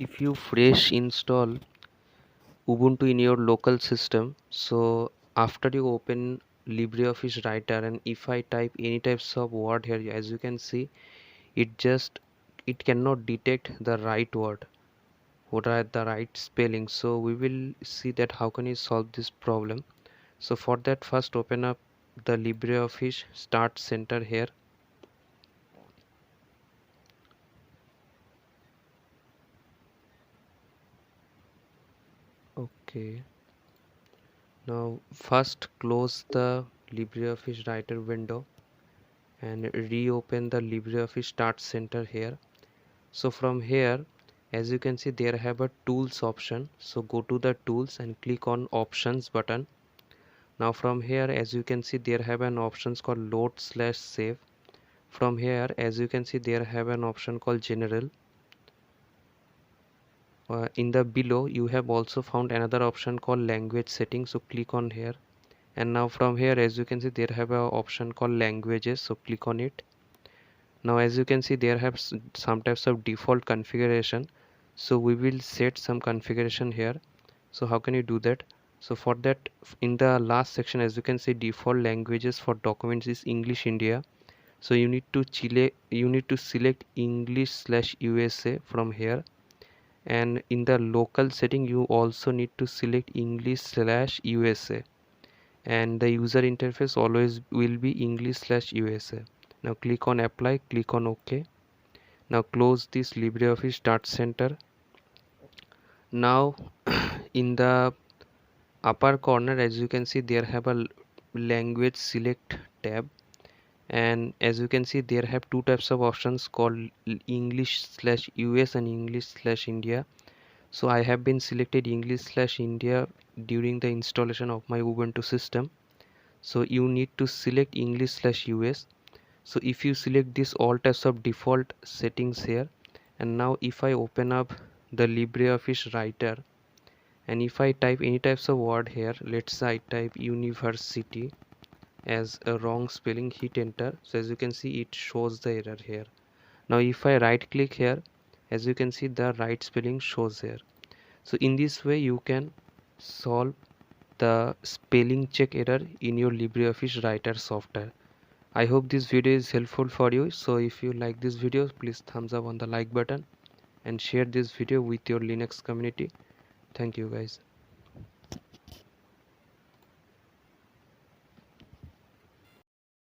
if you fresh install Ubuntu in your local system, so after you open LibreOffice Writer, and if I type any types of word here, as you can see, it cannot detect the right word, what are the right spelling. So we will see that how can you solve this problem. So for that, first open up the LibreOffice Start Center here. Okay, now first close the LibreOffice Writer window and reopen the LibreOffice Start Center here. So from here, as you can see, there have a tools option. So go to the tools and click on options button. Now from here, as you can see, there have an options called load/save. From here, as you can see, there have an option called general. In the below, you have also found another option called language settings. So click on here. And now from here, as you can see, there have an option called languages. So click on it. Now as you can see, there have some types of default configuration. So we will set some configuration here. So how can you do that? So for that, in the last section, as you can see, default languages for documents is English India. So you need to select English/USA from here, and in the local setting you also need to select English/USA, and the user interface always will be English/USA. Now click on apply, click on OK. Now close this LibreOffice Start Center. Now in the upper corner, as you can see, there have a language select tab, and as you can see, there have two types of options called English/US and English/India. So I have been selected English/India during the installation of my Ubuntu system. So you need to select English/US. So if you select this all types of default settings here, and now if I open up the LibreOffice Writer, and if I type any types of word here, let's say I type university as a wrong spelling, hit enter. So as you can see, it shows the error here. Now if I right click here, as you can see, the right spelling shows here. So in this way you can solve the spelling check error in your LibreOffice Writer software. I hope this video is helpful for you. So if you like this video, please thumbs up on the like button and share this video with your Linux community. Thank you guys.